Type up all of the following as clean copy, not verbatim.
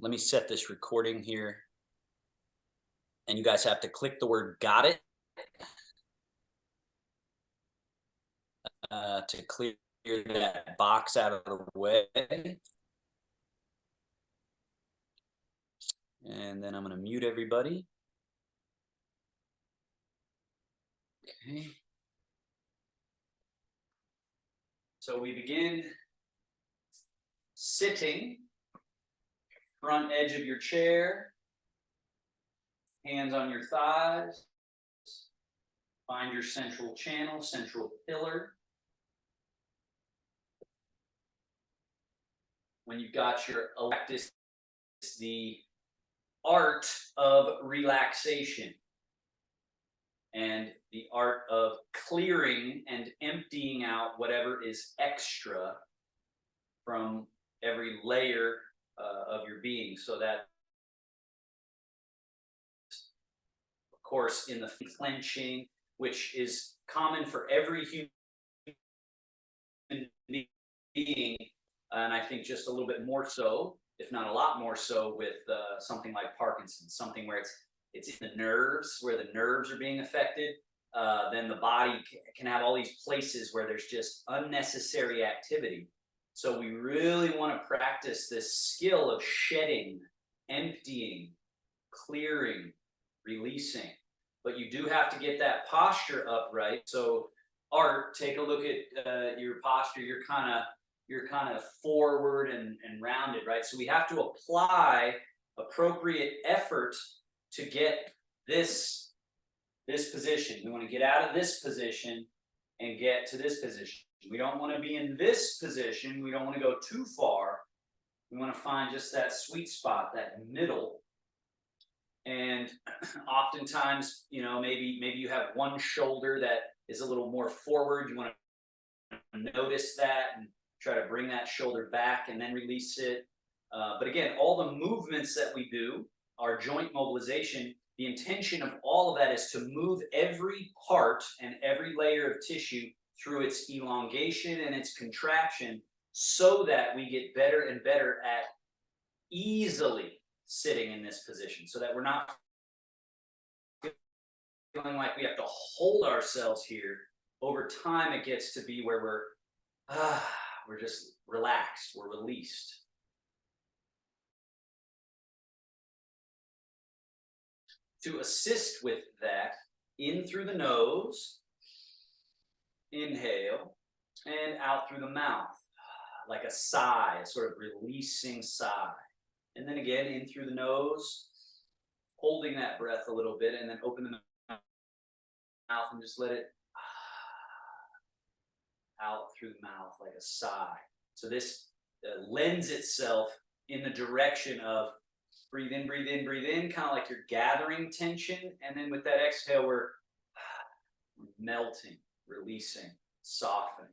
Let me set this recording here. And you guys have to click the word "got it" to clear that box out of the way. And then I'm going to mute everybody. Okay. So we begin sitting, front edge of your chair, hands on your thighs. Find your central channel, central pillar. When you've got your practice, the art of relaxation and the art of clearing and emptying out whatever is extra from every layer of your being, so that, of course, in the clenching, which is common for every human being, and I think just a little bit more so, if not a lot more so, with something like Parkinson's, something where it's in the nerves, where the nerves are being affected. Then the body can have all these places where there's just unnecessary activity. So we really want to practice this skill of shedding, emptying, clearing, releasing. But you do have to get that posture upright. So Art, take a look at your posture. You're kind of forward and rounded, right? So we have to apply appropriate effort to get this position. We want to get out of this position and get to this position. We don't want to be in this position. We don't want to go too far. We want to find just that sweet spot, that middle. And oftentimes, maybe you have one shoulder that is a little more forward. You want to notice that and try to bring that shoulder back and then release it. But again, all the movements that we do, our joint mobilization, the intention of all of that is to move every part and every layer of tissue through its elongation and its contraction, so that we get better and better at easily sitting in this position, so that we're not feeling like we have to hold ourselves here. Over time, it gets to be where we're just relaxed, we're released. To assist with that, in through the nose, inhale, and out through the mouth, like a sigh, a sort of releasing sigh. And then again, in through the nose, holding that breath a little bit, and then open the mouth and just let it out through the mouth like a sigh. So this lends itself in the direction of breathe in, breathe in, breathe in, kind of like you're gathering tension. And then with that exhale, we're melting, releasing, softening.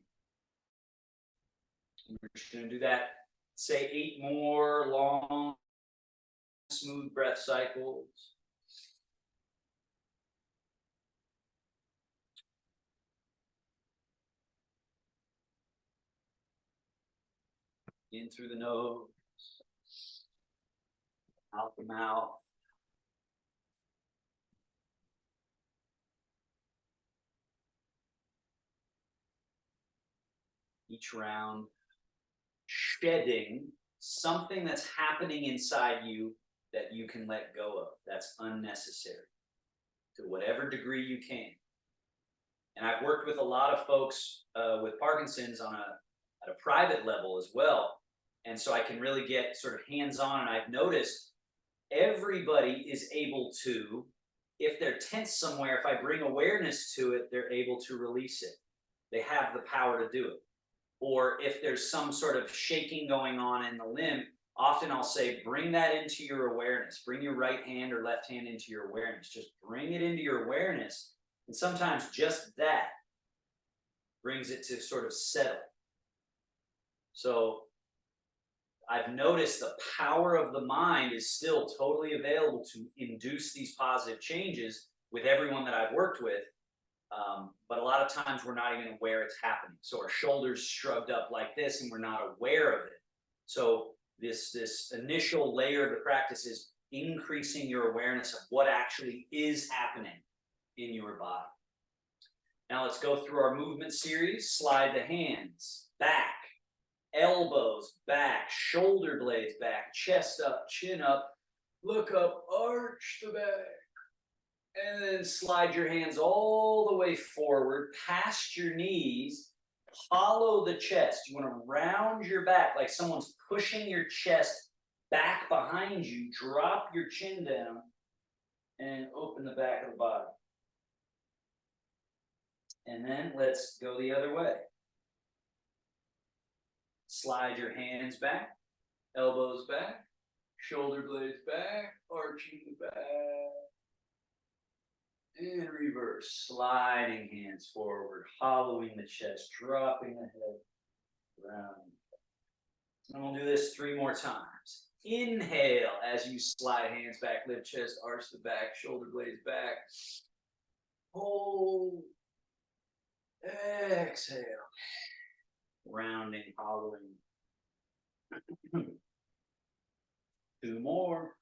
We're just going to do that, say 8 more long, smooth breath cycles. In through the nose, out the mouth. Each round, shedding something that's happening inside you that you can let go of, that's unnecessary, to whatever degree you can. And I've worked with a lot of folks with Parkinson's at a private level as well. And so I can really get sort of hands-on, and I've noticed everybody is able to, if they're tense somewhere, if I bring awareness to it, they're able to release it. They have the power to do it. Or if there's some sort of shaking going on in the limb, often I'll say, bring that into your awareness. Bring your right hand or left hand into your awareness. Just bring it into your awareness. And sometimes just that brings it to sort of settle. So I've noticed the power of the mind is still totally available to induce these positive changes with everyone that I've worked with. But a lot of times we're not even aware it's happening. So our shoulders shrugged up like this and we're not aware of it. So this initial layer of the practice is increasing your awareness of what actually is happening in your body. Now let's go through our movement series. Slide the hands back, elbows back, shoulder blades back, chest up, chin up, look up, arch the back. And then slide your hands all the way forward, past your knees, hollow the chest. You want to round your back like someone's pushing your chest back behind you. Drop your chin down and open the back of the body. And then let's go the other way. Slide your hands back, elbows back, shoulder blades back, arching the back. And reverse, sliding hands forward, hollowing the chest, dropping the head, round. And we'll do this 3 more times. Inhale as you slide hands back, lift chest, arch the back, shoulder blades back. Hold. Exhale. Rounding, hollowing. 2 more.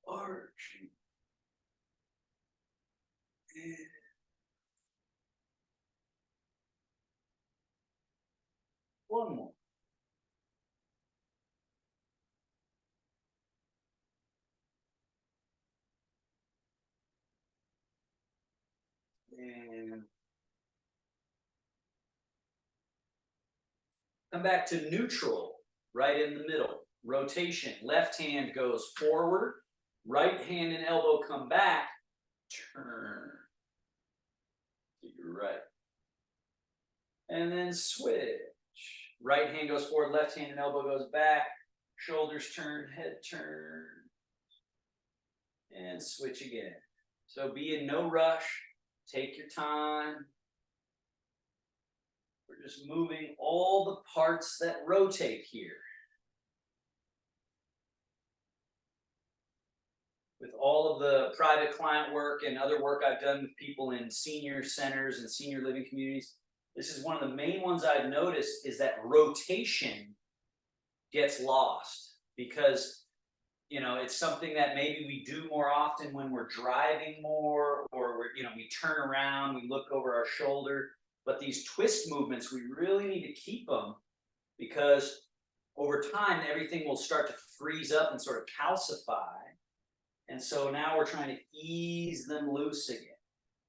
Arching. And 1 more. And come back to neutral, right in the middle. Rotation. Left hand goes forward. Right hand and elbow come back. Turn to your right. And then switch. Right hand goes forward, left hand and elbow goes back. Shoulders turn, head turn. And switch again. So be in no rush. Take your time. We're just moving all the parts that rotate here. With all of the private client work and other work I've done with people in senior centers and senior living communities, this is one of the main ones I've noticed is that rotation gets lost because, you know, it's something that maybe we do more often when we're driving more or we're, you know, we turn around, we look over our shoulder. But these twist movements, we really need to keep them because over time, everything will start to freeze up and sort of calcify. And so now we're trying to ease them loose again,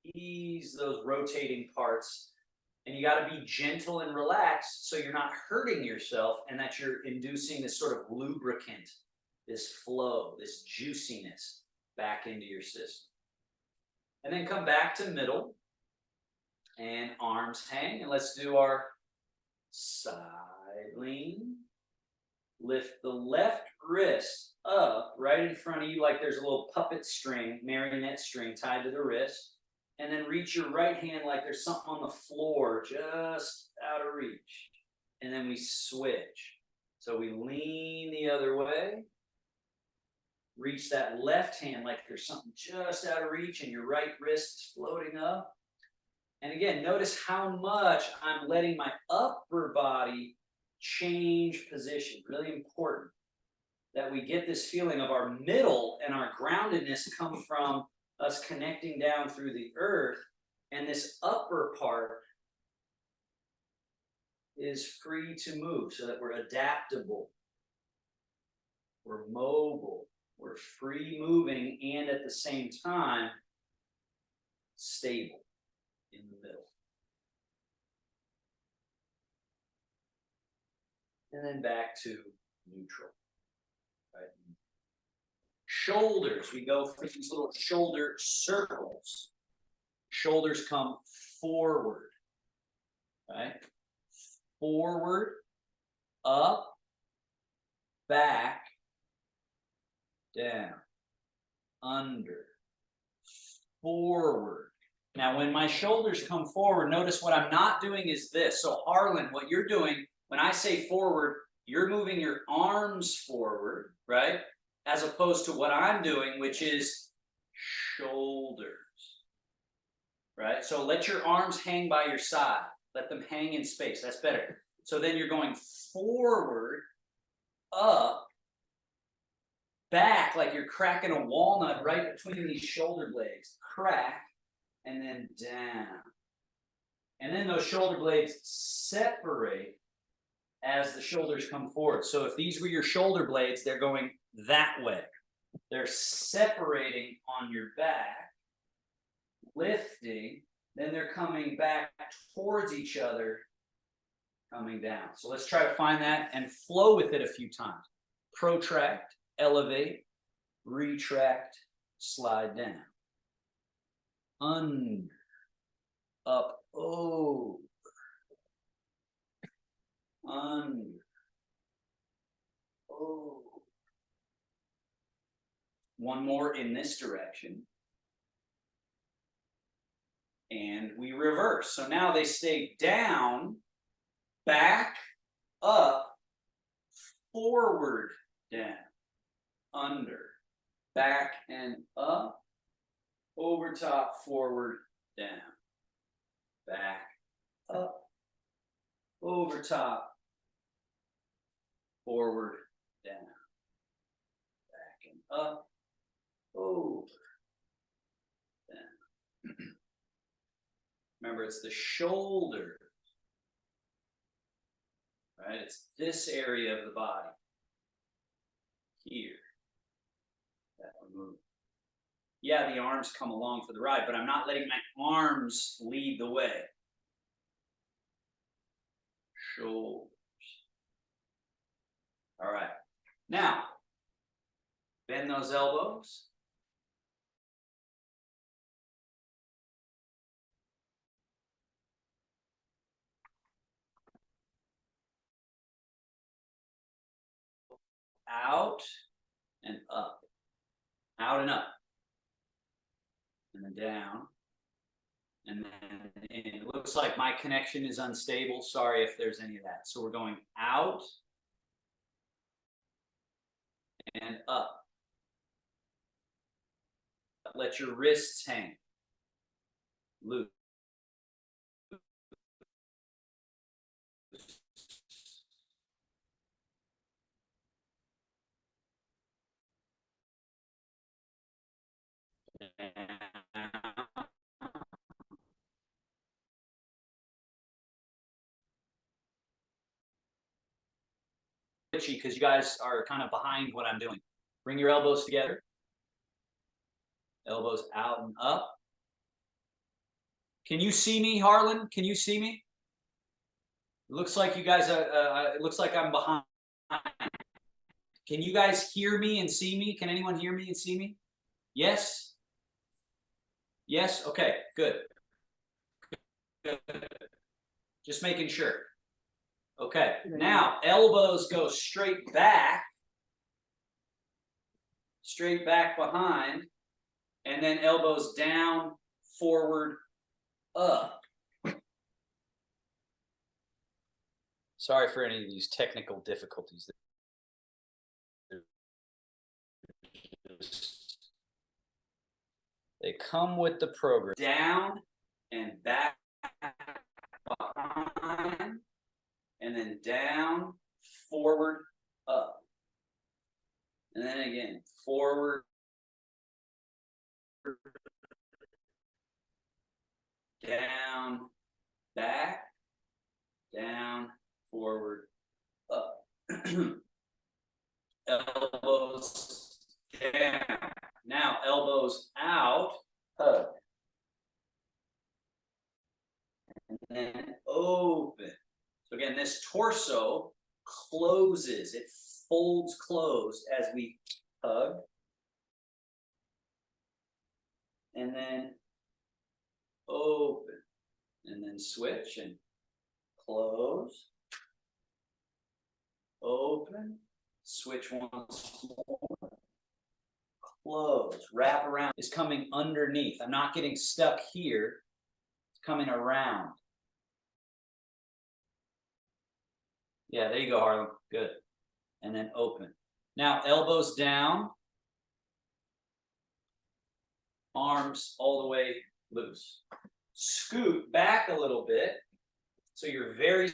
ease those rotating parts. And you got to be gentle and relaxed so you're not hurting yourself and that you're inducing this sort of lubricant, this flow, this juiciness back into your system. And then come back to middle and arms hang. And let's do our side lean. Lift the left wrist up right in front of you like there's a little puppet string, marionette string tied to the wrist. And then reach your right hand like there's something on the floor just out of reach. And then we switch. So we lean the other way. Reach that left hand like there's something just out of reach and your right wrist is floating up. And again, notice how much I'm letting my upper body change position. Really important that we get this feeling of our middle and our groundedness come from us connecting down through the earth, and this upper part is free to move so that we're adaptable, we're mobile, we're free moving, and at the same time, stable in the middle. And then back to neutral. Right? Shoulders, we go for these little shoulder circles. Shoulders come forward, right? Forward, up, back, down, under, forward. Now, when my shoulders come forward, notice what I'm not doing is this. So, Harlan, what you're doing, when I say forward, you're moving your arms forward, right? As opposed to what I'm doing, which is shoulders, right? So let your arms hang by your side. Let them hang in space. That's better. So then you're going forward, up, back, like you're cracking a walnut right between these shoulder blades. Crack, and then down. And then those shoulder blades separate as the shoulders come forward. So if these were your shoulder blades, they're going that way. They're separating on your back, lifting, then they're coming back towards each other, coming down. So let's try to find that and flow with it a few times. Protract, elevate, retract, slide down. Under, up, over, under, over. One more in this direction. And we reverse. So now they stay down, back, up, forward, down, under, back and up, over top, forward, down, back, up, over top, forward, down, back and up, over, down. Remember, it's the shoulder, right? It's this area of the body here that we move. Yeah, the arms come along for the ride, but I'm not letting my arms lead the way. Shoulders. All right. Now, bend those elbows. Out and up. Out and up. And then down. And then in. It looks like my connection is unstable. Sorry if there's any of that. So we're going out and up. Let your wrists hang. Loose. Because you guys are kind of behind what I'm doing. Bring your elbows together. Elbows out and up. Can you see me, Harlan? Can you see me? It looks like you guys are, it looks like I'm behind. Can you guys hear me and see me? Can anyone hear me and see me? Yes? Yes? Okay, good. Good. Just making sure. Okay, now elbows go straight back behind, and then elbows down, forward, up. Sorry for any of these technical difficulties. They come with the program. Down and back behind, and then down, forward, up. And then again, forward, down, back, down, forward, up. Elbows down. Now elbows out, hug. And then open. So again, this torso closes. It folds closed as we hug. And then open. And then switch and close. Open. Switch once more. Close. Wrap around. Is coming underneath. I'm not getting stuck here. It's coming around. Yeah, there you go, Harlan. Good. And then open. Now, elbows down. Arms all the way loose. Scoot back a little bit. So you're very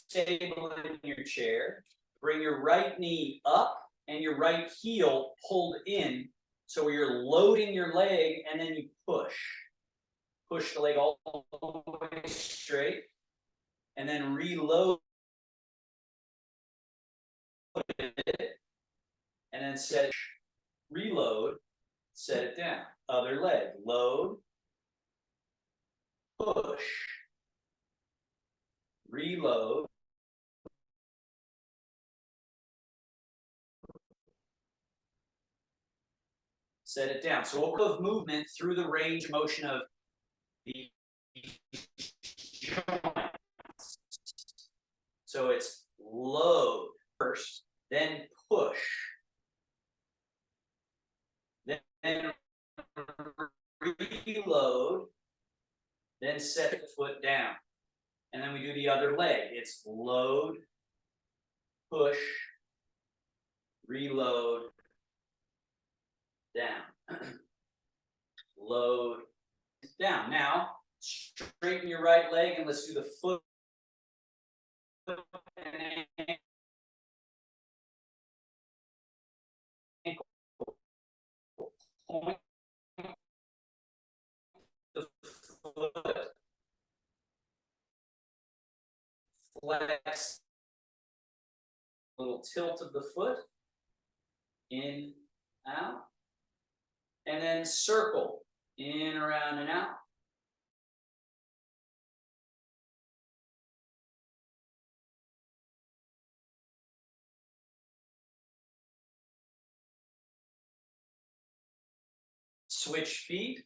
stable in your chair. Bring your right knee up and your right heel pulled in. So you're loading your leg and then you push. Push the leg all the way straight. And then reload it. And then set it. Reload. Set it down. Other leg. Load. Push. Reload. Set it down. So what of movement through the range of motion of the joints. So it's load first, then push, then reload, then set the foot down. And then we do the other leg. It's load, push, reload, down. Load, down. Now, straighten your right leg and let's do the foot and ankle. Point the foot. Flex. Little tilt of the foot. In, out. And then circle. In, around, and out. Switch feet.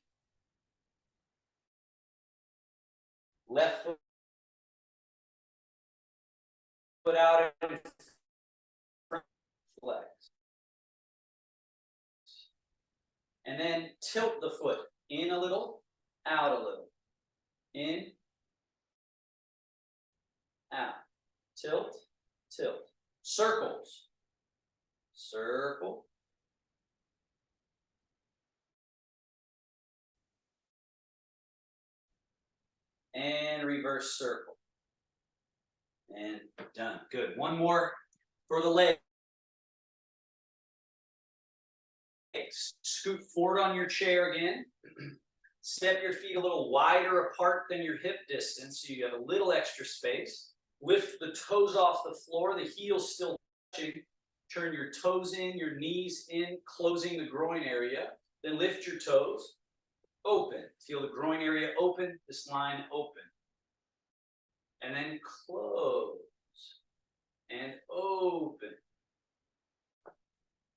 Left foot out and front, flex. And then tilt the foot in a little, out a little. In, out. Tilt, tilt. Circles. Circle. And reverse circle. And done. Good. One more for the legs. Scoot forward on your chair again. Step your feet a little wider apart than your hip distance so you have a little extra space. Lift the toes off the floor, the heels still touching. Turn your toes in, your knees in, closing the groin area. Then lift your toes. Open. Feel the groin area open, this line open. And then close. And open.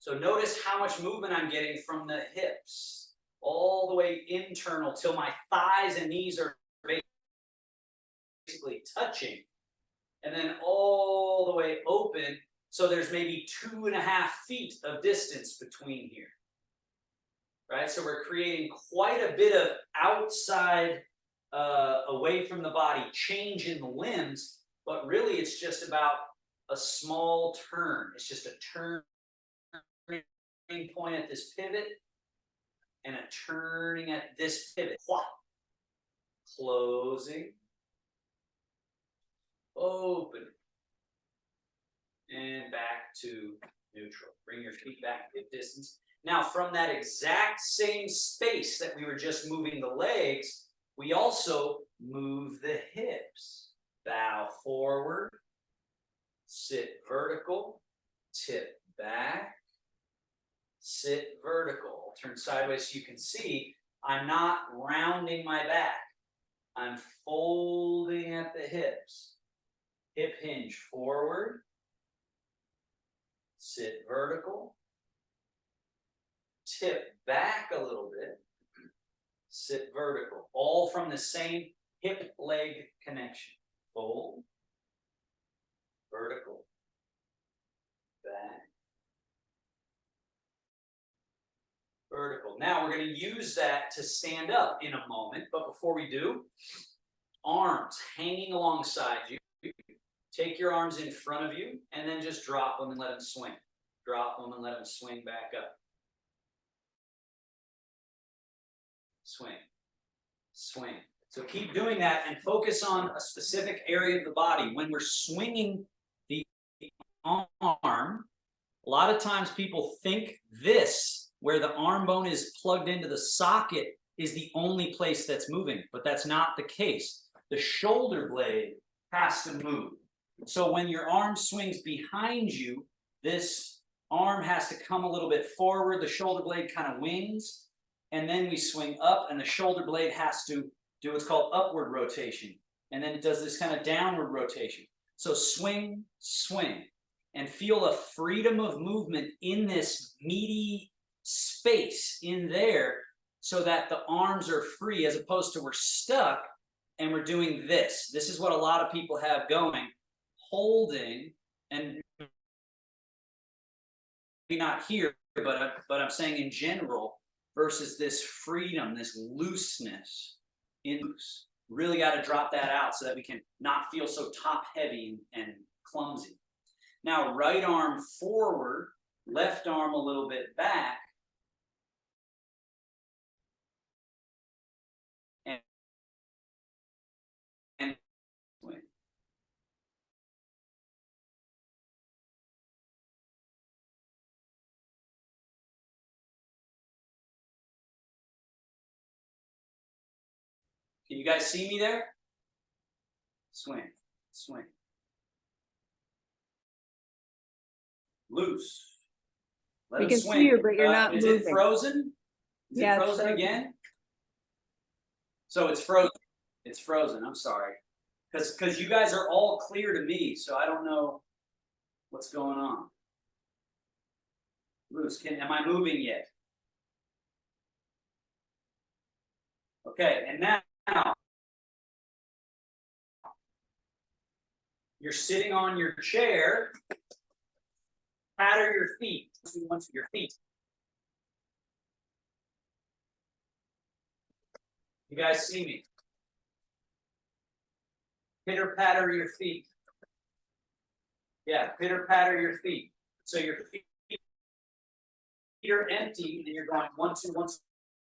So notice how much movement I'm getting from the hips. All the way internal till my thighs and knees are basically touching. And then all the way open. So there's maybe 2.5 feet of distance between here. Right? So we're creating quite a bit of outside, away from the body, change in the limbs, but really it's just about a small turn. It's just a turning point at this pivot and a turning at this pivot. Closing, open, and back to neutral. Bring your feet back hip distance. Now, from that exact same space that we were just moving the legs, we also move the hips. Bow forward, sit vertical, tip back, sit vertical. I'll turn sideways so you can see I'm not rounding my back. I'm folding at the hips. Hip hinge forward, sit vertical, tip back a little bit, sit vertical, all from the same hip-leg connection. Fold, vertical, back, vertical. Now we're going to use that to stand up in a moment, but before we do, arms hanging alongside you. Take your arms in front of you and then just drop them and let them swing. Drop them and let them swing back up. Swing, swing. So keep doing that and focus on a specific area of the body. When we're swinging the arm, a lot of times people think this, where the arm bone is plugged into the socket, is the only place that's moving, but that's not the case. The shoulder blade has to move. So when your arm swings behind you, this arm has to come a little bit forward, the shoulder blade kind of wings, and then we swing up, and the shoulder blade has to do what's called upward rotation, and then it does this kind of downward rotation. So swing, swing, and feel a freedom of movement in this meaty space in there, so that the arms are free, as opposed to we're stuck and we're doing this. This is what a lot of people have going, holding, and maybe not here, but I'm saying in general, versus this freedom, this looseness in loose. Really got to drop that out so that we can not feel so top heavy and clumsy. Now, right arm forward, left arm a little bit back. And swing. Can you guys see me there? Swing, swing. Loose. Let We it can swing. see you, but you're not Is moving. it frozen? Is Yeah, it it's frozen again? So it's frozen. It's frozen. I'm sorry. Because you guys are all clear to me, so I don't know what's going on. Loose. Am I moving yet? Okay, and now you're sitting on your chair. Patter your feet. Once your feet. You guys see me? Pitter patter your feet. Yeah, pitter patter your feet. So your feet are empty, and you're going 1, 2, 1,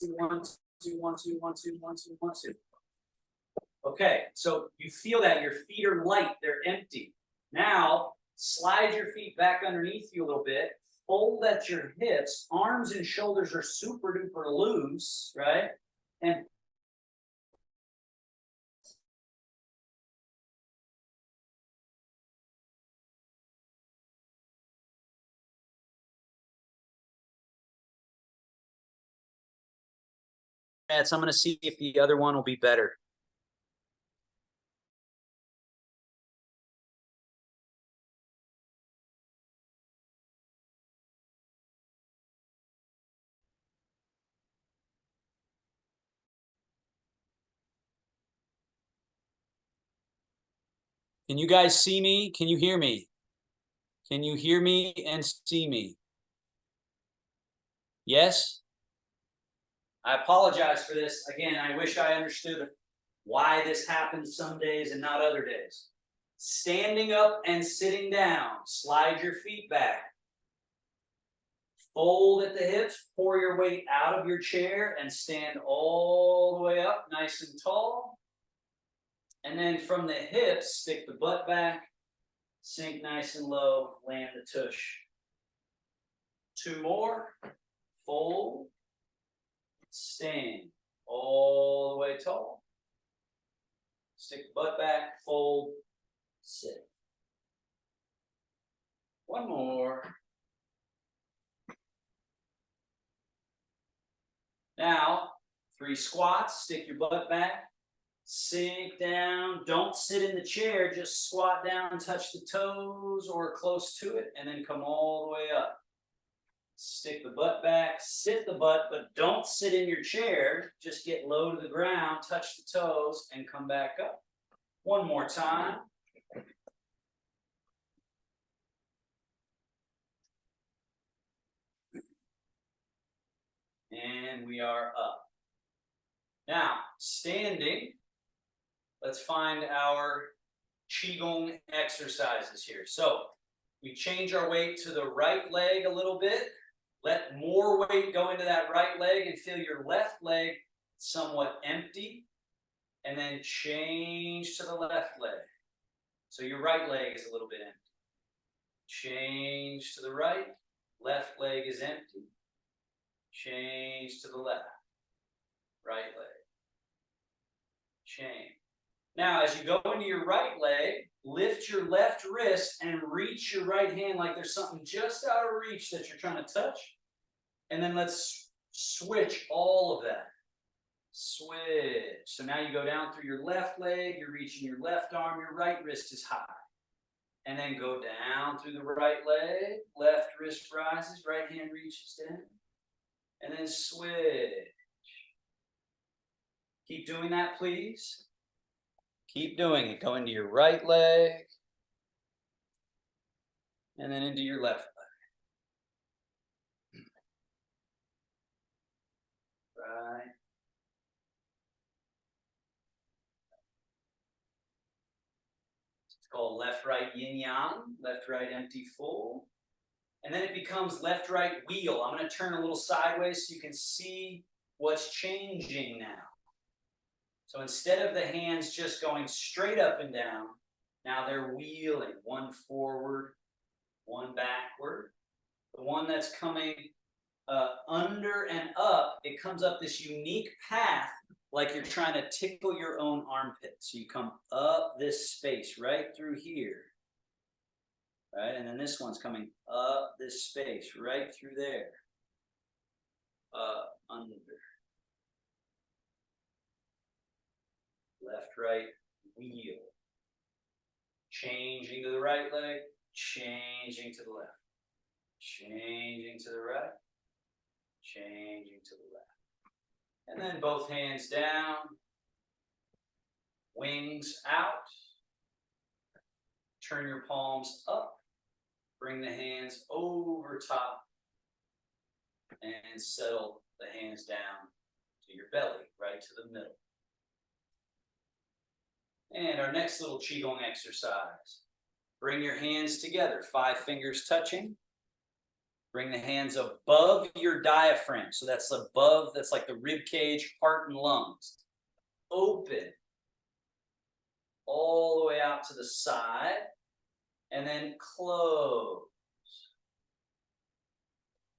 2, 1, 2, 1, 2, 1, 2, 1, 2, 1, 2. Okay, so you feel that your feet are light, they're empty. Now, slide your feet back underneath you a little bit, fold at your hips, arms and shoulders are super duper loose, right? And I'm going to see if the other one will be better. Can you guys see me? Can you hear me? Can you hear me and see me? Yes? I apologize for this. Again, I wish I understood why this happens some days and not other days. Standing up and sitting down. Slide your feet back. Fold at the hips. Pour your weight out of your chair and stand all the way up, nice and tall. And then from the hips, stick the butt back. Sink nice and low. Land the tush. 2 more. Fold. Stand all the way tall. Stick the butt back, fold, sit. 1 more. Now, 3 squats, stick your butt back, sink down. Don't sit in the chair, just squat down, touch the toes or close to it, and then come all the way up. Stick the butt back, sit the butt, but don't sit in your chair. Just get low to the ground, touch the toes, and come back up. 1 more time. And we are up. Now, standing, let's find our Qigong exercises here. So, we change our weight to the right leg a little bit. Let more weight go into that right leg and feel your left leg somewhat empty. and then change to the left leg. So your right leg is a little bit empty. Change to the right, left leg is empty. Change to the left, right leg. Change. Now, as you go into your right leg, lift your left wrist and reach your right hand like there's something just out of reach that you're trying to touch. And then let's switch all of that. Switch. So now you go down through your left leg, you're reaching your left arm, your right wrist is high. And then go down through the right leg, left wrist rises, right hand reaches down. And then switch. Keep doing that, please. Keep doing it. Go into your right leg. And then into your left leg. Right. It's called left-right yin-yang, left-right empty full. And then it becomes left-right wheel. I'm going to turn a little sideways so you can see what's changing now. So instead of the hands just going straight up and down, now they're wheeling, one forward, one backward. The one that's coming under and up, it comes up this unique path like you're trying to tickle your own armpit. So you come up this space right through here. Right, and then this one's coming up this space right through there. Up, under. Left, right, wheel. Changing to the right leg, changing to the left. Changing to the right, changing to the left. And then both hands down, wings out. Turn your palms up. Bring the hands over top. And settle the hands down to your belly, right to the middle. And our next little Qigong exercise. Bring your hands together, 5 fingers touching. Bring the hands above your diaphragm. So that's above, that's like the rib cage, heart, and lungs. Open all the way out to the side. And then close.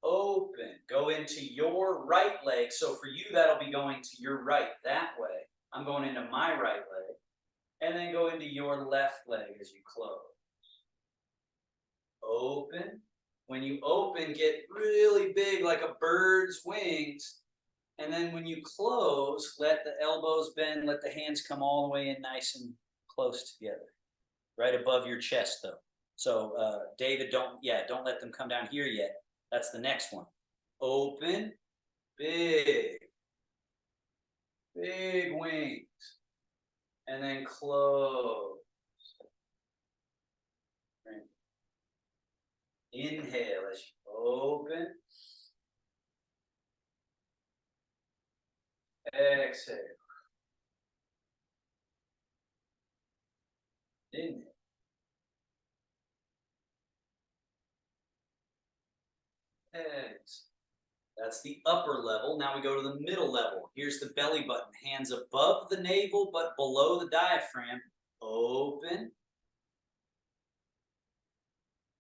Open. Go into your right leg. So for you, that'll be going to your right that way. I'm going into my right leg. And then go into your left leg as you close. Open. When you open, get really big like a bird's wings. And then when you close, let the elbows bend, let the hands come all the way in nice and close together. Right above your chest though. So David, don't let them come down here yet. That's the next one. Open, big wings. And then close. Inhale as you open. Exhale. Inhale. Exhale. That's the upper level. Now we go to the middle level. Here's the belly button. Hands above the navel but below the diaphragm. Open.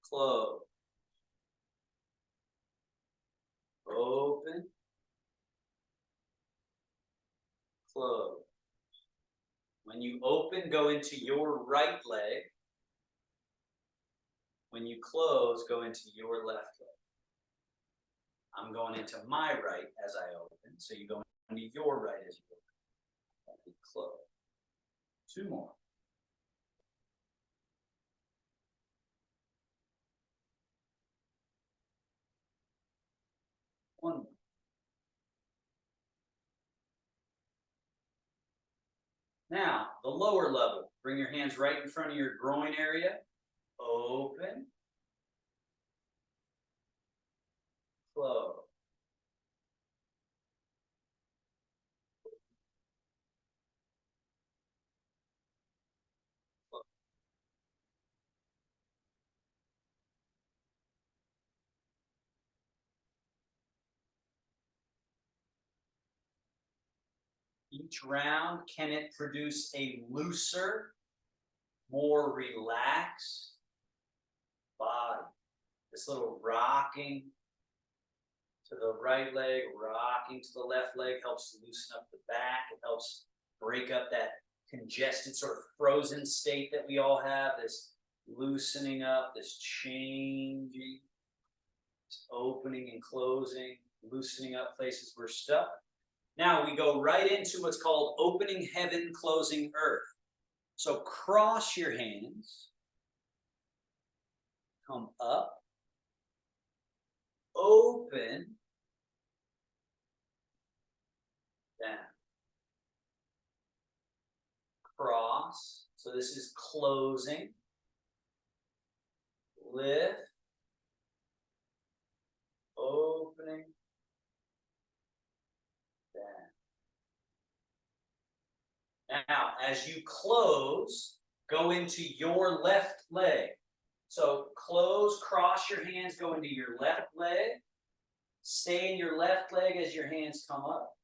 Close. Open. Close. When you open, go into your right leg. When you close, go into your left leg. I'm going into my right as I open, so you go into your right as you open. And close. 2 more. One more. Now, the lower level. Bring your hands right in front of your groin area. Open. Close. each round, can it produce a looser, more relaxed body? This little rocking to the right leg, rocking to the left leg helps to loosen up the back. It helps break up that congested, sort of frozen state that we all have, this loosening up, this changing, this opening and closing, loosening up places we're stuck. Now we go right into what's called opening heaven, closing earth. So cross your hands, come up, open, down, cross. So this is closing, lift, opening, down. Now, as you close, go into your left leg. So close, cross your hands, go into your left leg. Stay in your left leg as your hands come up.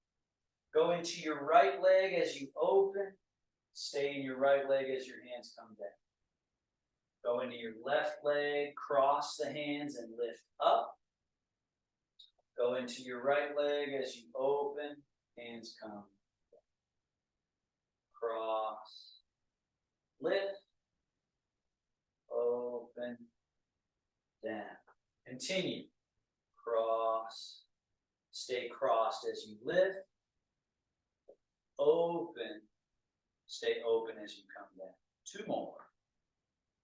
Go into your right leg as you open. Stay in your right leg as your hands come down. Go into your left leg, cross the hands and lift up. Go into your right leg as you open, hands come down. Cross, lift, open, down. Continue. Cross, stay crossed as you lift, open, stay open as you come down. 2 more.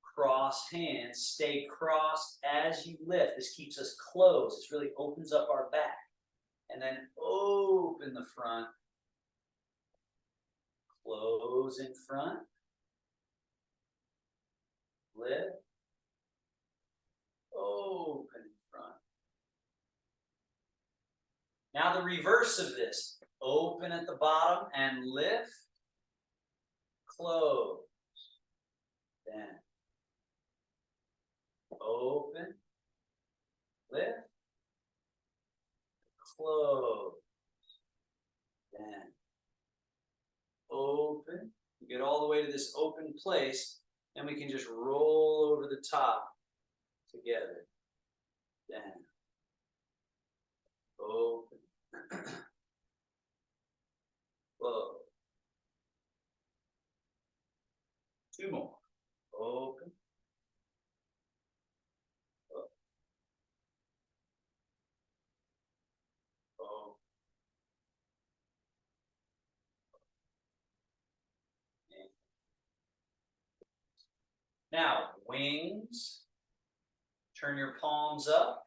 Cross hands, stay crossed as you lift. This keeps us closed. This really opens up our back. And then open the front, close in front, lift, open in front. Now the reverse of this, open at the bottom and lift, close, down. Open, lift, close, down. Open, you get all the way to this open place, and we can just roll over the top together. Down. Open. Close. 2 more. Open. Close. Open. Now, wings. Turn your palms up.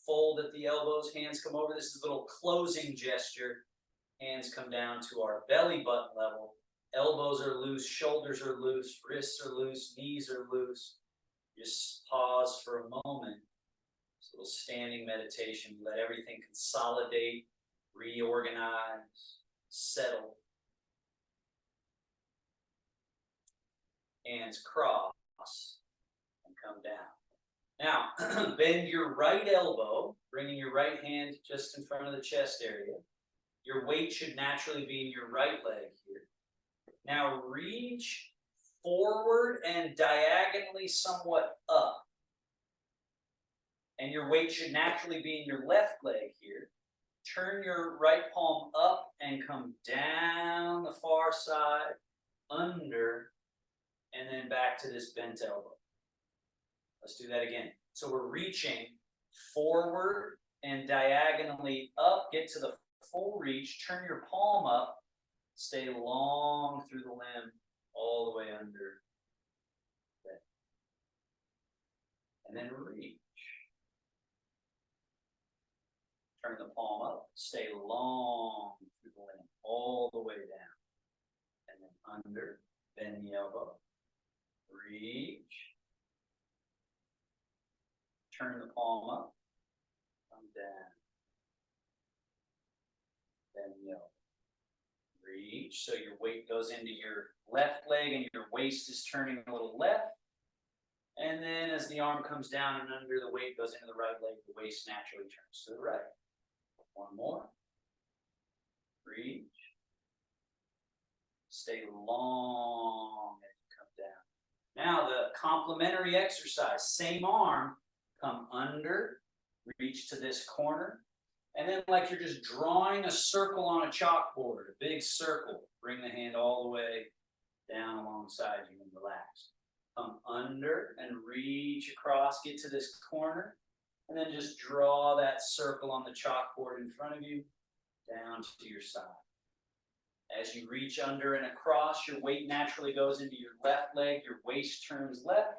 Fold at the elbows. Hands come over. This is a little closing gesture. Hands come down to our belly button level. Elbows are loose. Shoulders are loose. Wrists are loose. Knees are loose. Just pause for a moment. It's a little standing meditation. Let everything consolidate, reorganize, settle. Hands cross and come down. Now, bend your right elbow, bringing your right hand just in front of the chest area. Your weight should naturally be in your right leg here. Now reach forward and diagonally somewhat up. And your weight should naturally be in your left leg here. Turn your right palm up and come down the far side, under, and then back to this bent elbow. Let's do that again. So we're reaching forward and diagonally up. Get to the full reach. Turn your palm up. Stay long through the limb, all the way under. Okay. And then reach. Turn the palm up. Stay long through the limb, all the way down. And then under. Bend the elbow. Reach. Turn the palm up. Come down. Bend the elbow. Reach, so your weight goes into your left leg and your waist is turning a little left. And then as the arm comes down and under, the weight goes into the right leg, the waist naturally turns to the right. 1 more. Reach. Stay long as you come down. Now the complementary exercise, same arm, come under, reach to this corner, and then like you're just drawing a circle on a chalkboard, a big circle. Bring the hand all the way down alongside you and relax. Come under and reach across, get to this corner, and then just draw that circle on the chalkboard in front of you, down to your side. As you reach under and across, your weight naturally goes into your left leg, your waist turns left.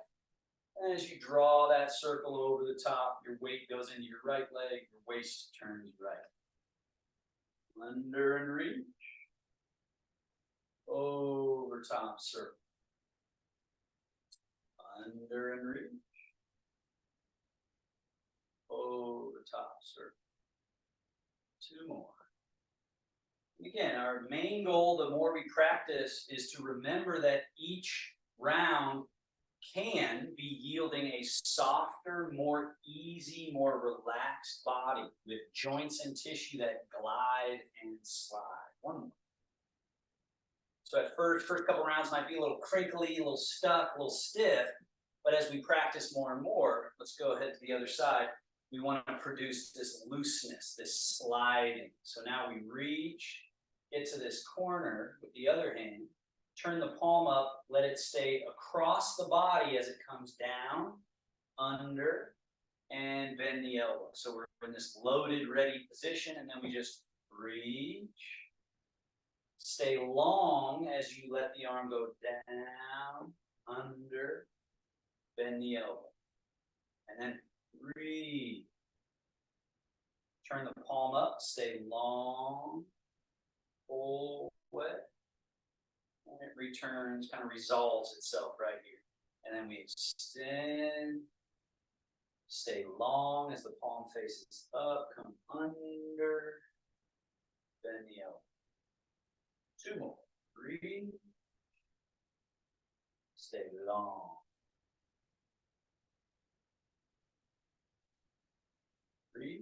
And as you draw that circle over the top, your weight goes into your right leg, your waist turns right. Under and reach. Over top circle. Under and reach. Over top circle. 2 more. Again, our main goal, the more we practice, is to remember that each round can be yielding a softer, more easy, more relaxed body with joints and tissue that glide and slide. 1 more. So at first couple rounds might be a little crinkly, a little stuck, a little stiff, but as we practice more and more, let's go ahead to the other side. We want to produce this looseness, this sliding. So now we reach, get to this corner with the other hand, turn the palm up, let it stay across the body as it comes down, under, and bend the elbow. So we're in this loaded, ready position, and then we just reach. Stay long as you let the arm go down, under, bend the elbow. And then reach. Turn the palm up, stay long, full way. And it returns, kind of resolves itself right here. And then we extend, stay long as the palm faces up, come under, bend the elbow. 2 more. Breathe. Stay long. Breathe.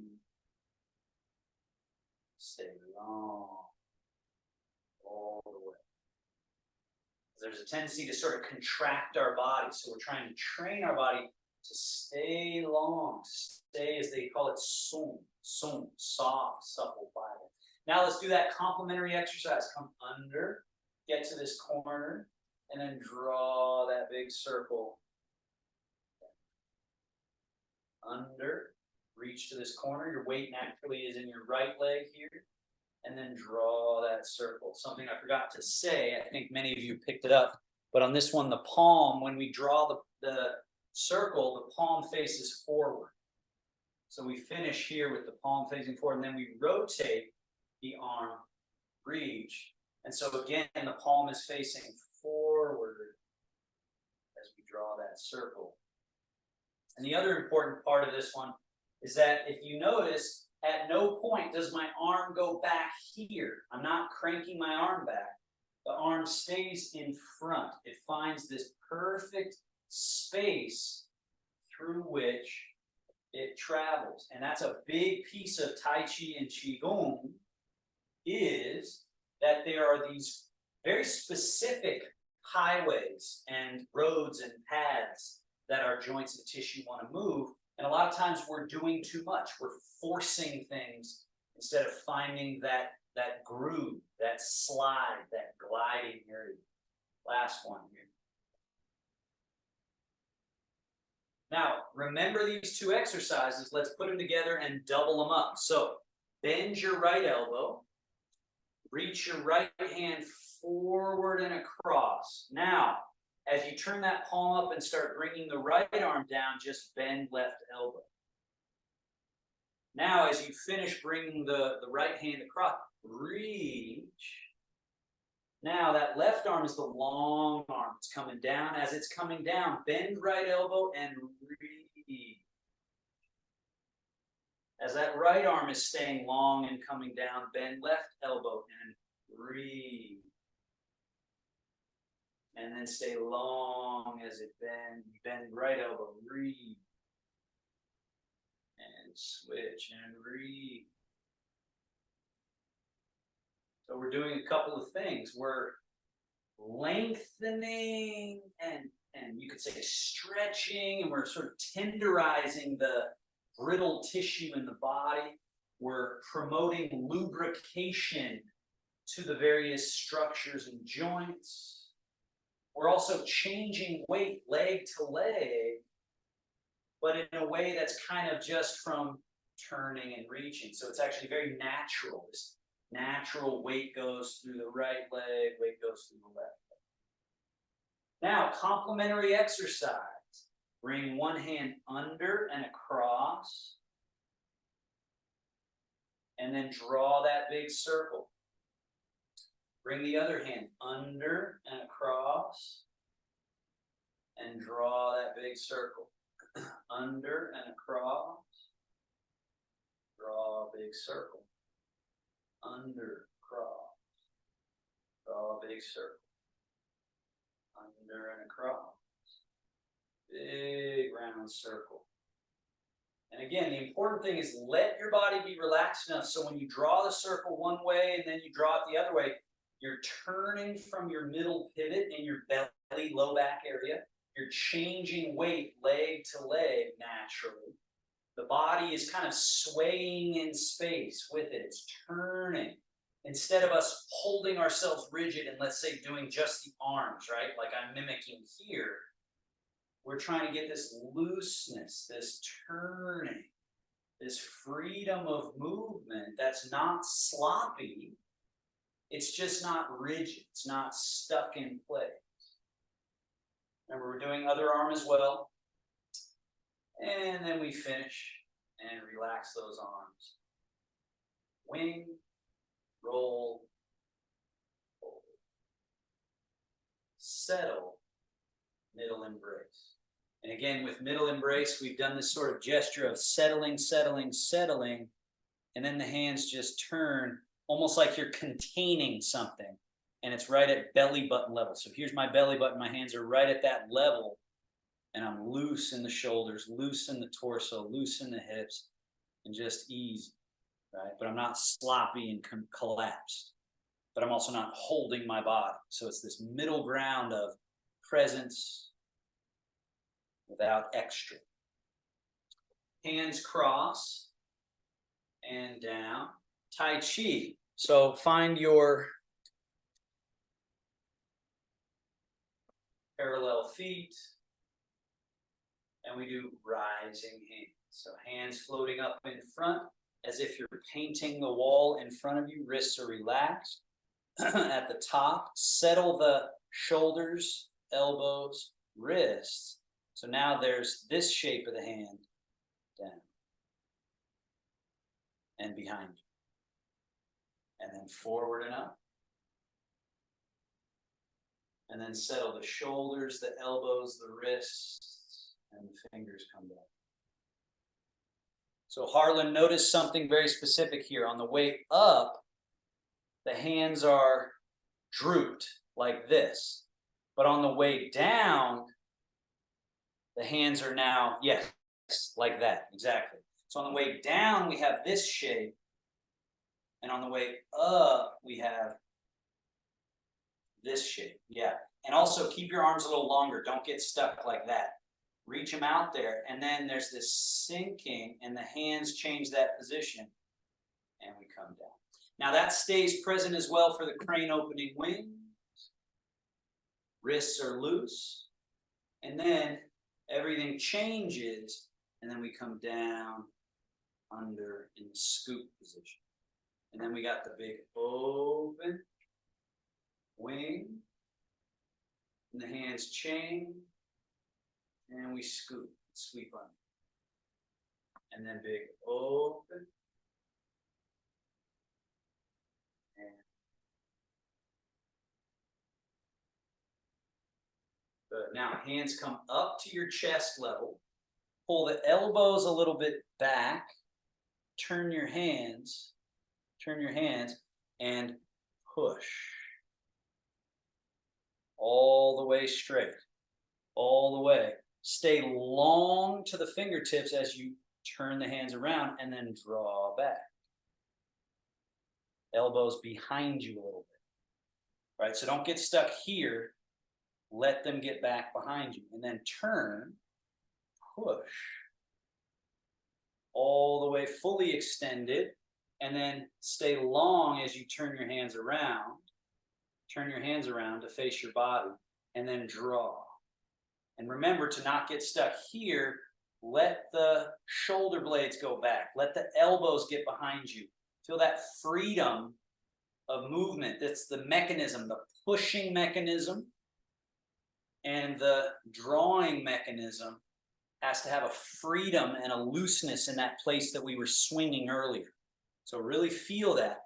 Stay long. All the way. There's a tendency to sort of contract our body, so we're trying to train our body to stay long, stay, as they call it, soft, supple fiber. Now let's do that complementary exercise. Come under, get to this corner, and then draw that big circle. Under, reach to this corner. Your weight naturally is in your right leg here. And then draw that circle. Something I forgot to say, I think many of you picked it up, but on this one, the palm, when we draw the circle, the palm faces forward. So we finish here with the palm facing forward, and then we rotate the arm, reach. And so again, the palm is facing forward as we draw that circle. And the other important part of this one is that if you notice, at no point does my arm go back here. I'm not cranking my arm back. The arm stays in front. It finds this perfect space through which it travels. And that's a big piece of Tai Chi and Qigong, is that there are these very specific highways and roads and paths that our joints and tissue want to move. And a lot of times we're doing too much. We're forcing things instead of finding that groove, that slide, that gliding area. Last one here. Now, remember these 2 exercises. Let's put them together and double them up. So, bend your right elbow. Reach your right hand forward and across. Now, as you turn that palm up and start bringing the right arm down, just bend left elbow. Now, as you finish bringing the right hand across, reach. Now, that left arm is the long arm. It's coming down. As it's coming down, bend right elbow and reach. As that right arm is staying long and coming down, bend left elbow and reach. And then stay long as it bends. Bend right elbow, reach. And switch and reach. So we're doing a couple of things. We're lengthening and you could say stretching, and we're sort of tenderizing the brittle tissue in the body. We're promoting lubrication to the various structures and joints. We're also changing weight leg to leg, but in a way that's kind of just from turning and reaching. So it's actually very natural. This natural weight goes through the right leg, weight goes through the left leg. Now, complementary exercise. Bring one hand under and across, and then draw that big circle. Bring the other hand under and across, and draw that big circle. Under and across, draw a big circle. Under, across, draw a big circle. Under and across, big round circle. And again, the important thing is let your body be relaxed enough so when you draw the circle one way and then you draw it the other way, you're turning from your middle pivot in your belly, low back area. You're changing weight leg to leg naturally. The body is kind of swaying in space with it. It's turning. Instead of us holding ourselves rigid and, let's say, doing just the arms, right? Like I'm mimicking here. We're trying to get this looseness, this turning, this freedom of movement that's not sloppy. It's just not rigid. It's not stuck in place. Remember, we're doing other arm as well. And then we finish and relax those arms. Wing, roll, hold. Settle, middle embrace. And again, with middle embrace, we've done this sort of gesture of settling, settling, settling, and then the hands just turn almost like you're containing something, and it's right at belly button level. So here's my belly button, my hands are right at that level, and I'm loose in the shoulders, loose in the torso, loose in the hips, and just easy, right? But I'm not sloppy and collapsed, but I'm also not holding my body. So it's this middle ground of presence without extra. Hands cross and down. Tai Chi. So find your parallel feet, and we do rising hands. So hands floating up in front as if you're painting the wall in front of you. Wrists are relaxed. At the top, settle the shoulders, elbows, wrists. So now there's this shape of the hand down and behind you. And then forward and up. And then settle the shoulders, the elbows, the wrists, and the fingers come down. So Harlan, notice something very specific here. On the way up, the hands are drooped like this. But on the way down, the hands are now, yes, like that, exactly. So on the way down, we have this shape. And on the way up, we have this shape, yeah. And also keep your arms a little longer. Don't get stuck like that. Reach them out there, and then there's this sinking, and the hands change that position, and we come down. Now that stays present as well for the crane opening wings. Wrists are loose, and then everything changes, and then we come down under in the scoop position. And then we got the big open wing, and the hands chain, and we scoop, sweep under. And then big open, and good. Now hands come up to your chest level. Pull the elbows a little bit back. Turn your hands, and push. All the way straight, all the way. Stay long to the fingertips as you turn the hands around, and then draw back. Elbows behind you a little bit. right? So don't get stuck here. Let them get back behind you. And then turn, push, all the way fully extended. And then stay long as you turn your hands around. Turn your hands around to face your body. And then draw. And remember to not get stuck here. Let the shoulder blades go back. Let the elbows get behind you. Feel that freedom of movement. That's the mechanism, the pushing mechanism and the drawing mechanism has to have a freedom and a looseness in that place that we were swinging earlier. So really feel that.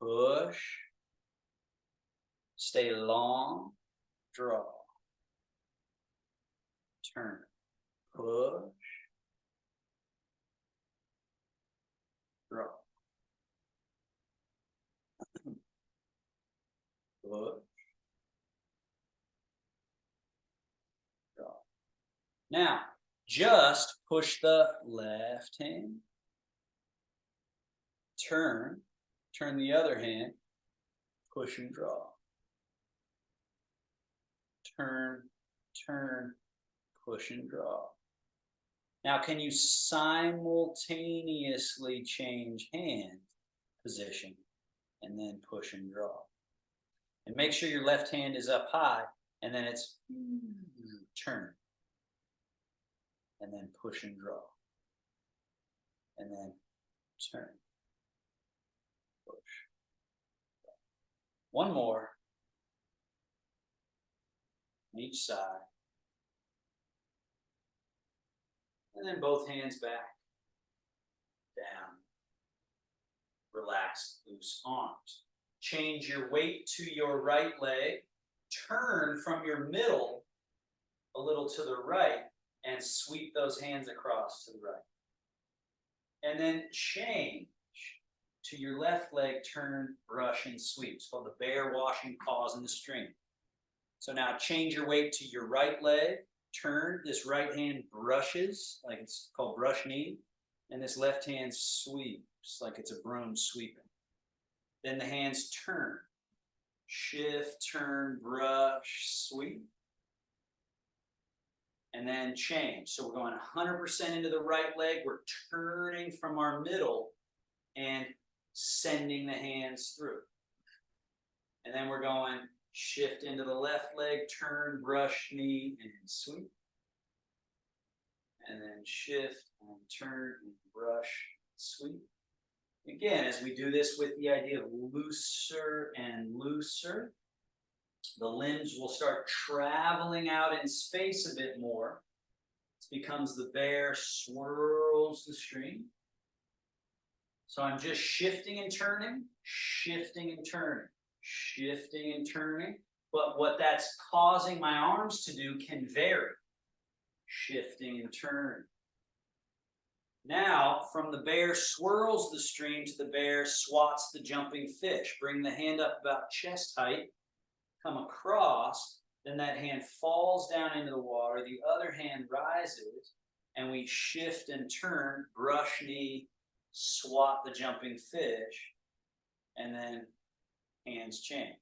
Push. Stay long. Draw. Turn. Push. Draw. Push. Draw. Now, just push the left hand. Turn the other hand, push and draw. Turn, push and draw. Now, can you simultaneously change hand position and then push and draw? And make sure your left hand is up high and then it's turn and then push and draw and then turn. One more on each side. And then both hands back, down. Relaxed, loose arms. Change your weight to your right leg. Turn from your middle a little to the right and sweep those hands across to the right. And then change to your left leg, turn, brush, and sweep. It's called the bear, washing, paws, and the stream. So now change your weight to your right leg, turn, this right hand brushes, like it's called brush knee, and this left hand sweeps, like it's a broom sweeping. Then the hands turn, shift, turn, brush, sweep, and then change. So we're going 100% into the right leg, we're turning from our middle and sending the hands through. And then we're going shift into the left leg, turn, brush, knee, and sweep. And then shift and turn and brush, sweep. Again, as we do this with the idea of looser and looser, the limbs will start traveling out in space a bit more. It becomes the bear swirls the stream. So I'm just shifting and turning, shifting and turning, shifting and turning. But what that's causing my arms to do can vary. Shifting and turning. Now, from the bear swirls the stream to the bear swats the jumping fish. Bring the hand up about chest height, come across, then that hand falls down into the water, the other hand rises, and we shift and turn, brush knee, swat the jumping fish, and then hands change.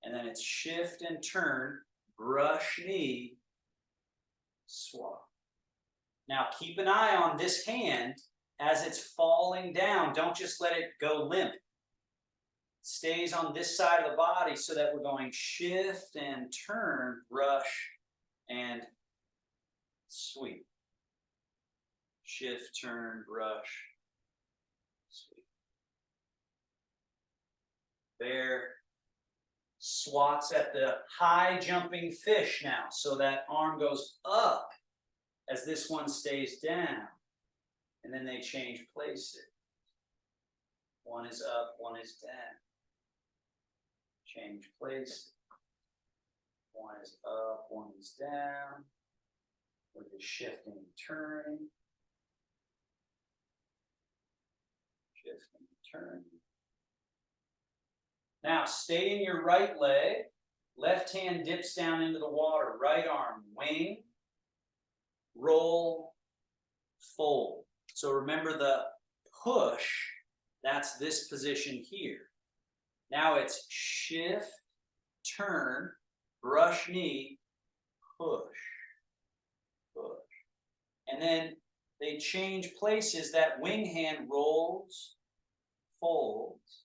And then it's shift and turn, brush knee, swat. Now keep an eye on this hand as it's falling down. Don't just let it go limp. It stays on this side of the body so that we're going shift and turn, brush, and sweep. Shift, turn, brush, sweep. Bear swats at the high jumping fish now. So that arm goes up as this one stays down. And then they change places. One is up, one is down. Change places. One is up, one is down. We're just shifting and turning. Shifting and turning. Now stay in your right leg. Left hand dips down into the water. Right arm, wing, roll, fold. So remember the push, that's this position here. Now it's shift, turn, brush knee, push, push. And then they change places. That wing hand rolls, folds,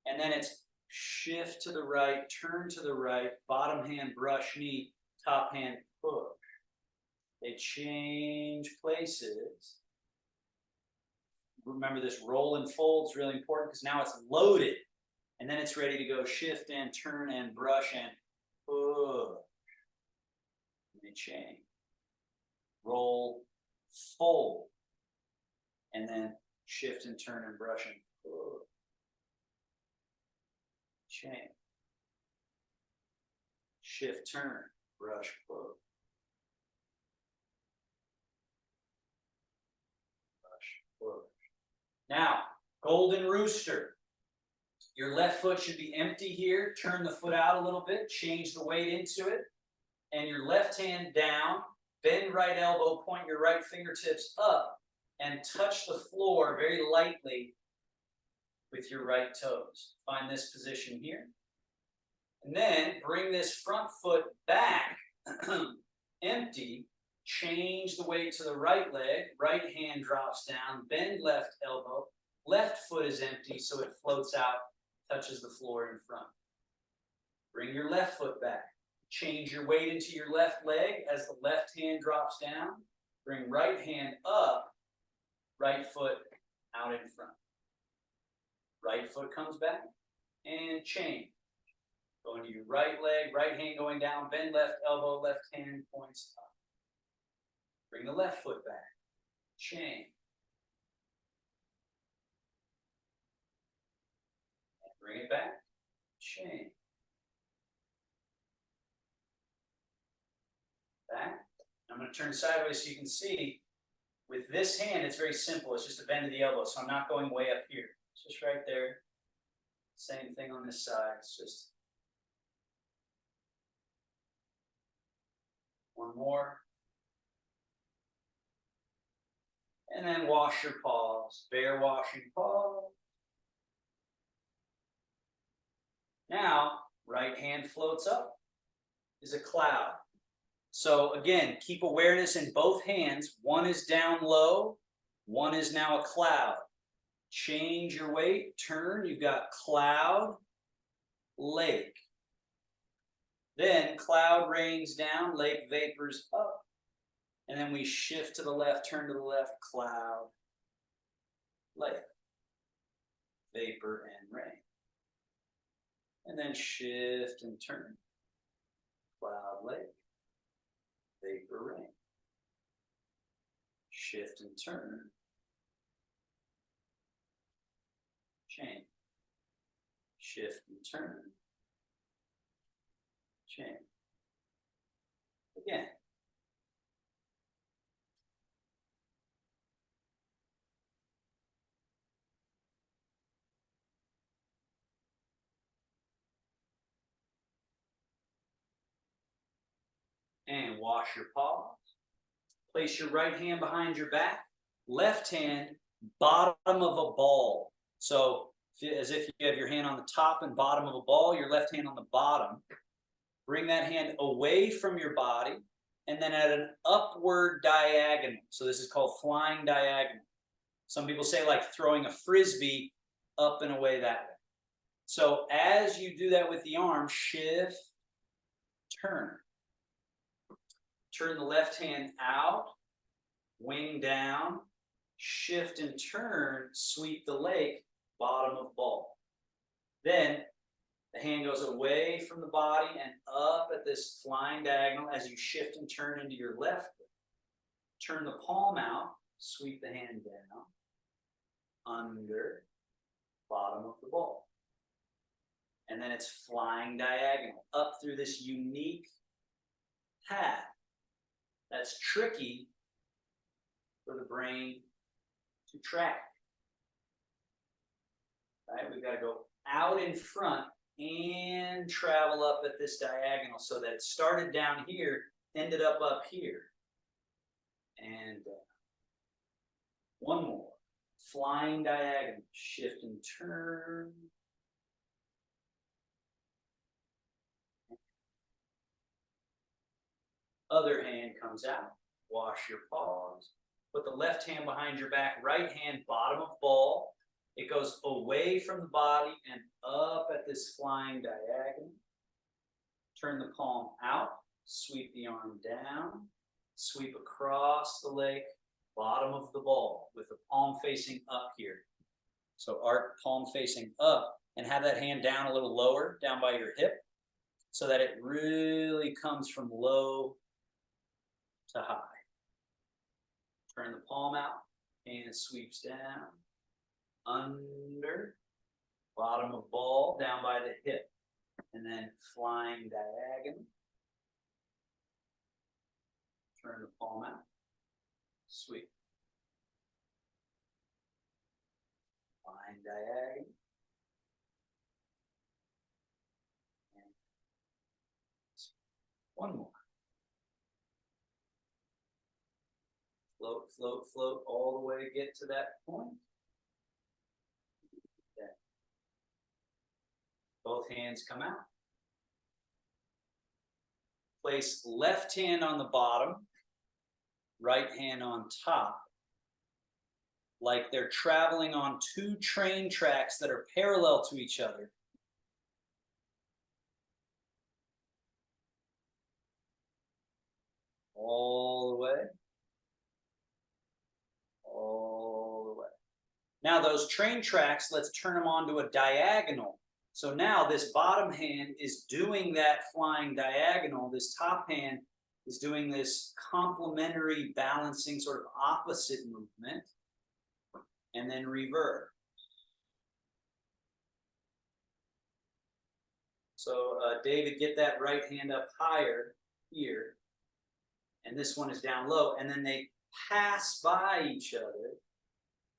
and then it's shift to the right, turn to the right, bottom hand brush knee, top hand push. They change places. Remember, this roll and fold is really important because now it's loaded. And then it's ready to go shift and turn and brush and push. And they change. Roll, fold. And then shift and turn and brush and push. Change. Shift, turn, brush, push. Now, golden rooster. Your left foot should be empty here. Turn the foot out a little bit. Change the weight into it. And your left hand down. Bend right elbow. Point your right fingertips up. And touch the floor very lightly with your right toes. Find this position here. And then bring this front foot back. Empty. Change the weight to the right leg, right hand drops down, bend left elbow, left foot is empty so it floats out, touches the floor in front. Bring your left foot back. Change your weight into your left leg as the left hand drops down. Bring right hand up, right foot out in front. Right foot comes back and change. Go into your right leg, right hand going down, bend left elbow, left hand points up. Bring the left foot back. Change. And bring it back. Change. Back. I'm going to turn sideways so you can see. With this hand, it's very simple. It's just a bend of the elbow, so I'm not going way up here. It's just right there. Same thing on this side. It's just one more. And then wash your paws. Bear washing paws. Now, right hand floats up. Is a cloud. So again, keep awareness in both hands. One is down low. One is now a cloud. Change your weight. Turn. You've got cloud, lake. Then cloud rains down. Lake vapors up. And then we shift to the left, turn to the left, cloud, lake, vapor, and rain. And then shift and turn, cloud, lake, vapor, rain. Shift and turn, change. Shift and turn, change. Again. And wash your paws. Place your right hand behind your back. Left hand, bottom of a ball. So as if you have your hand on the top and bottom of a ball, your left hand on the bottom. Bring that hand away from your body and then at an upward diagonal. So this is called flying diagonal. Some people say like throwing a frisbee up and away that way. So as you do that with the arm, shift, turn. Turn the left hand out, wing down, shift and turn, sweep the lake, bottom of ball. Then the hand goes away from the body and up at this flying diagonal as you shift and turn into your left. Turn the palm out, sweep the hand down, under, bottom of the ball. And then it's flying diagonal up through this unique path. That's tricky for the brain to track. Right? We've got to go out in front and travel up at this diagonal so that it started down here, ended up here. And one more. Flying diagonal. Shift and turn. Other hand comes out. Wash your paws. Put the left hand behind your back, right hand bottom of ball. It goes away from the body and up at this flying diagonal. Turn the palm out, sweep the arm down, sweep across the leg, bottom of the ball with the palm facing up here. So arc palm facing up and have that hand down a little lower, down by your hip, so that it really comes from low to high. Turn the palm out, hand sweeps down, under, bottom of ball, down by the hip, and then flying diagonal. Turn the palm out, sweep. Flying diagonal. And one more. Float, float, float all the way to get to that point. Okay. Both hands come out. Place left hand on the bottom, right hand on top, like they're traveling on two train tracks that are parallel to each other. All the way. All the way. Now those train tracks, let's turn them onto a diagonal. So now this bottom hand is doing that flying diagonal. This top hand is doing this complementary balancing sort of opposite movement. And then reverse. So David, get that right hand up higher here. And this one is down low. And then they pass by each other.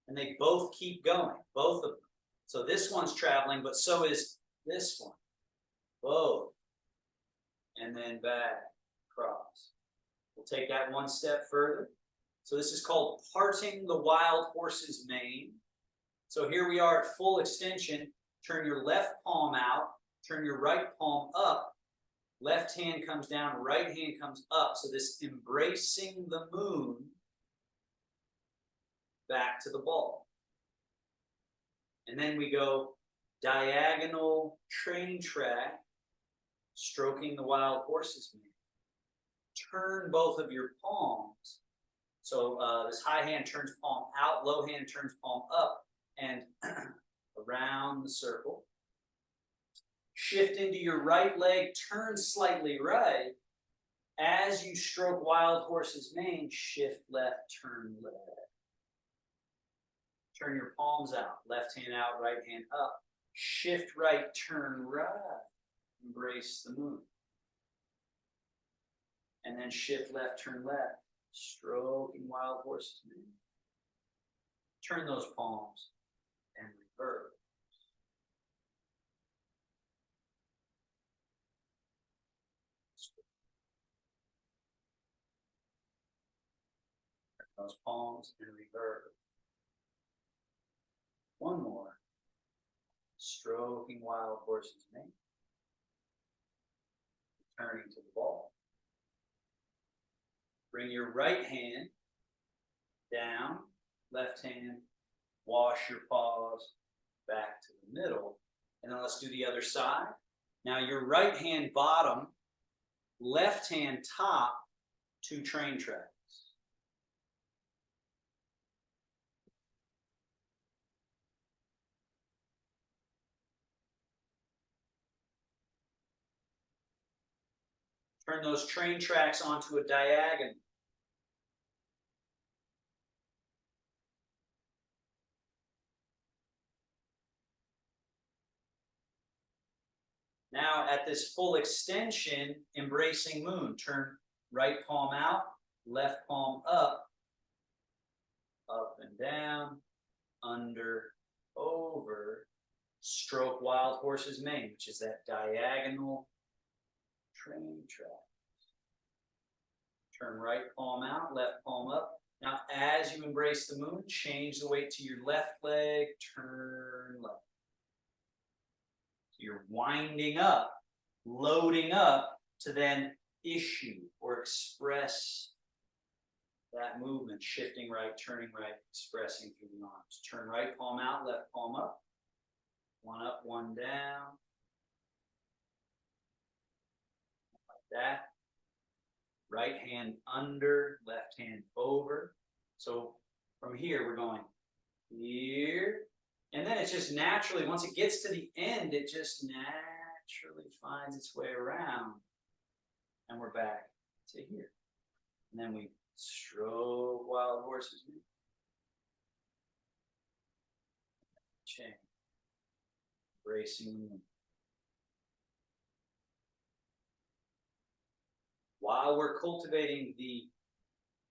And they both keep going, both of them. So this one's traveling, but so is this one. Both. And then back, across. We'll take that one step further. So this is called parting the wild horse's mane. So here we are at full extension. Turn your left palm out. Turn your right palm up. Left hand comes down, right hand comes up. So this embracing the moon back to the ball. And then we go diagonal train track, stroking the wild horse's mane. Turn both of your palms. So this high hand turns palm out, low hand turns palm up, and around the circle. Shift into your right leg, turn slightly right. As you stroke wild horse's mane, shift left, turn left. Turn your palms out, left hand out, right hand up. Shift right, turn right. Embrace the moon. And then shift left, turn left. Stroking wild horse's mane. Turn those palms and reverse. Turn those palms and reverse. One more. Stroking wild horse's mane. Turning to the ball. Bring your right hand down, left hand, wash your paws back to the middle. And then let's do the other side. Now your right hand bottom, left hand top, two train tracks. Turn those train tracks onto a diagonal. Now at this full extension, embracing moon, turn right palm out, left palm up and down, under, over, stroke wild horse's mane, which is that diagonal train track. Turn right palm out, left palm up. Now, as you embrace the moon, change the weight to your left leg, turn left. So you're winding up, loading up to then issue or express that movement, shifting right, turning right, expressing through the arms. Turn right palm out, left palm up. One up, one down. Like that. Right hand under, left hand over. So from here, we're going here. And then it's just naturally, once it gets to the end, it just naturally finds its way around. And we're back to here. And then we stroke wild horses. Chain. Bracing. While we're cultivating the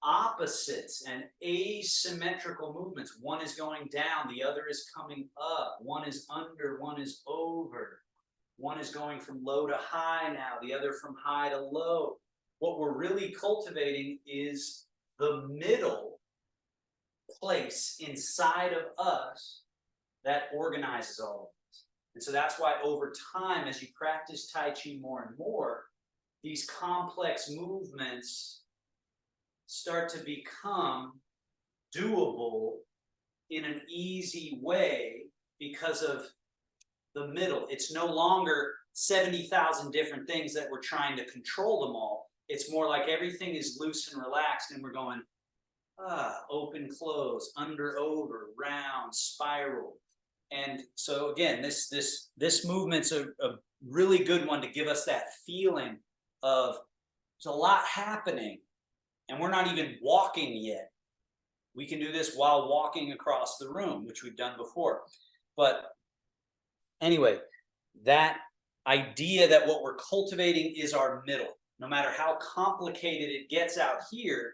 opposites and asymmetrical movements, one is going down, the other is coming up, one is under, one is over, one is going from low to high now, the other from high to low. What we're really cultivating is the middle place inside of us that organizes all of this. And so that's why over time, as you practice Tai Chi more and more, these complex movements start to become doable in an easy way because of the middle. It's no longer 70,000 different things that we're trying to control them all. It's more like everything is loose and relaxed and we're going, open, close, under, over, round, spiral. And so again, this movement's a really good one to give us that feeling of there's a lot happening and we're not even walking yet. We can do this while walking across the room, which we've done before. But anyway, that idea that what we're cultivating is our middle. No matter how complicated it gets out here,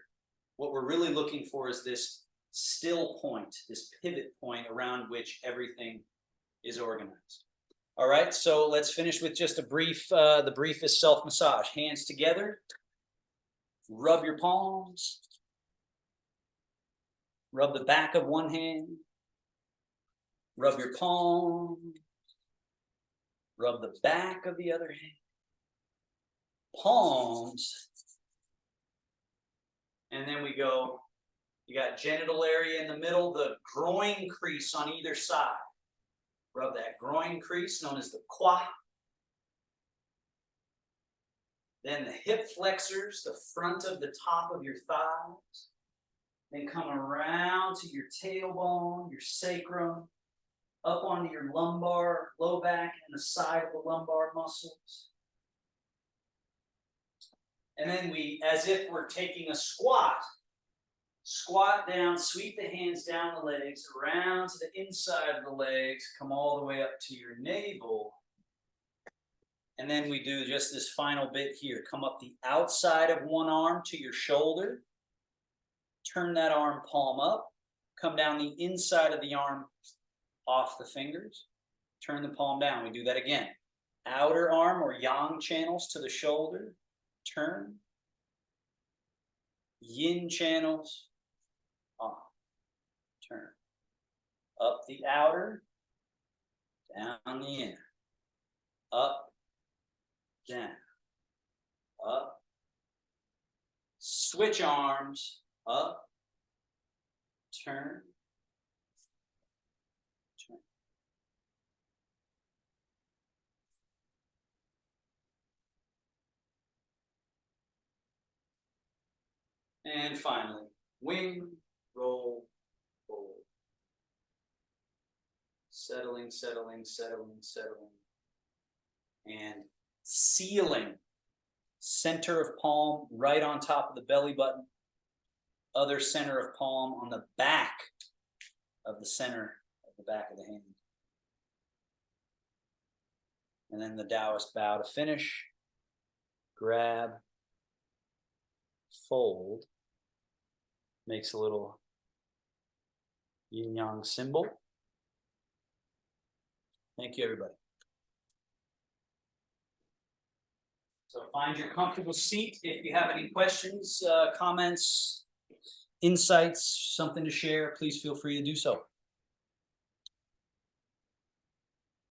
what we're really looking for is this still point, this pivot point around which everything is organized. All right, so let's finish with just a brief, the briefest self-massage. Hands together, rub your palms, rub the back of one hand, rub your palm, rub the back of the other hand, palms, and then we go, you got genital area in the middle, the groin crease on either side. Rub that groin crease known as the quad. Then the hip flexors, the front of the top of your thighs. Then come around to your tailbone, your sacrum, up onto your lumbar, low back, and the side of the lumbar muscles. And then we, as if we're taking a squat down, sweep the hands down the legs, around to the inside of the legs, come all the way up to your navel. And then we do just this final bit here. Come up the outside of one arm to your shoulder. Turn that arm palm up. Come down the inside of the arm off the fingers. Turn the palm down. We do that again. Outer arm or yang channels to the shoulder. Turn. Yin channels. Off. Turn. Up the outer. Down the inner. Up. Down. Up. Switch arms. Up. Turn. Turn. And finally, wing, roll, fold. Settling, settling, settling, settling. And sealing. Center of palm right on top of the belly button. Other center of palm on the back of the center of the back of the hand. And then the Taoist bow to finish. Grab. Fold. Makes a little yin-yang symbol. Thank you, everybody. So find your comfortable seat. If you have any questions, comments, insights, something to share, please feel free to do so.